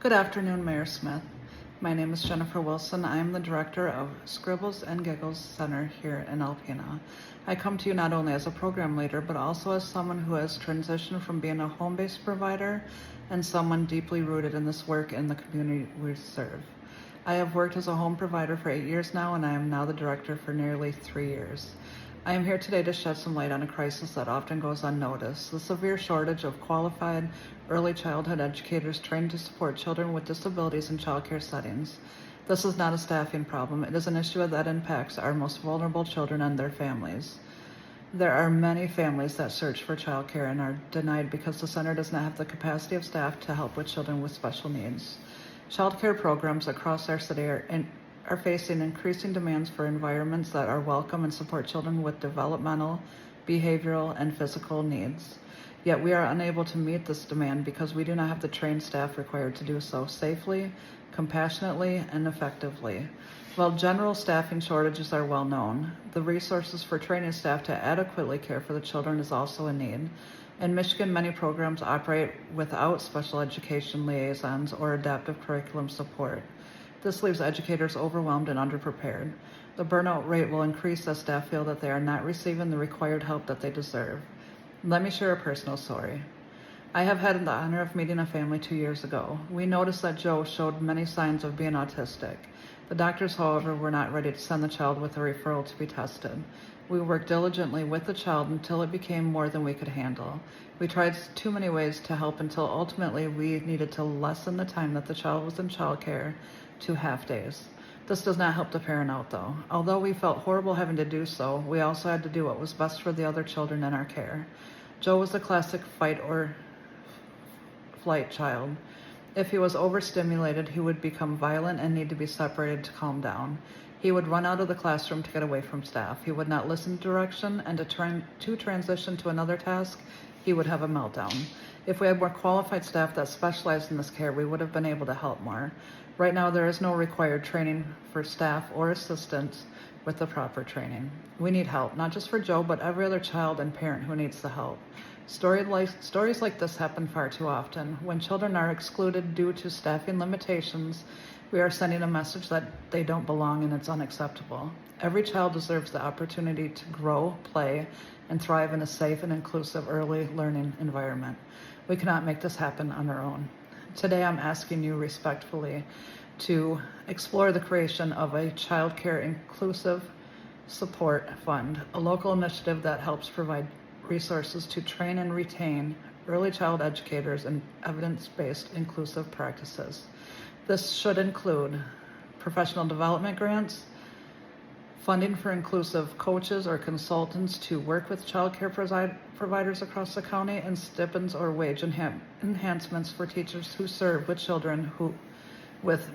Good afternoon, Mayor Smith. My name is Jennifer Wilson. I am the director of Scribbles and Giggles Center here in Alpena. I come to you not only as a program leader, but also as someone who has transitioned from being a home-based provider and someone deeply rooted in this work in the community we serve. I have worked as a home provider for 8 years now, and I am now the director for nearly 3 years. I am here today to shed some light on a crisis that often goes unnoticed: the severe shortage of qualified early childhood educators trained to support children with disabilities in childcare settings. This is not a staffing problem. It is an issue that impacts our most vulnerable children and their families. There are many families that search for childcare and are denied because the center does not have the capacity of staff to help with children with special needs. Childcare programs across our city are facing increasing demands for environments that are welcome and support children with developmental, behavioral, and physical needs. Yet we are unable to meet this demand because we do not have the trained staff required to do so safely, compassionately, and effectively. While general staffing shortages are well known, the resources for training staff to adequately care for the children is also a need. In Michigan, many programs operate without special education liaisons or adaptive curriculum support. This leaves educators overwhelmed and underprepared. The burnout rate will increase as staff feel that they are not receiving the required help that they deserve. Let me share a personal story. I have had the honor of meeting a family 2 years ago. We noticed that Joe showed many signs of being autistic. The doctors, however, were not ready to send the child with a referral to be tested. We worked diligently with the child until it became more than we could handle. We tried too many ways to help until ultimately we needed to lessen the time that the child was in childcare to half days. This does not help the parent out though. Although we felt horrible having to do so, we also had to do what was best for the other children in our care. Joe was a classic fight or flight child. If he was overstimulated, he would become violent and need to be separated to calm down. He would run out of the classroom to get away from staff. He would not listen to direction, and to transition to another task, he would have a meltdown. If we had more qualified staff that specialized in this care, we would have been able to help more. Right now, there is no required training for staff or assistants with the proper training. We need help, not just for Joe, but every other child and parent who needs the help. Stories like this happen far too often. When children are excluded due to staffing limitations, we are sending a message that they don't belong, and it's unacceptable. Every child deserves the opportunity to grow, play, and thrive in a safe and inclusive early learning environment. We cannot make this happen on our own. Today, I'm asking you respectfully to explore the creation of a Child Care Inclusive Support Fund, a local initiative that helps provide resources to train and retain early child educators in evidence-based inclusive practices. This should include professional development grants, funding for inclusive coaches or consultants to work with child care providers across the county, and stipends or wage enhancements for teachers who serve with children with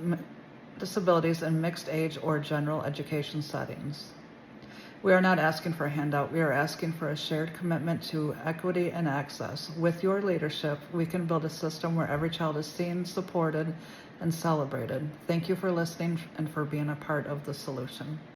disabilities in mixed age or general education settings. We are not asking for a handout. We are asking for a shared commitment to equity and access. With your leadership, we can build a system where every child is seen, supported, and celebrated. Thank you for listening and for being a part of the solution.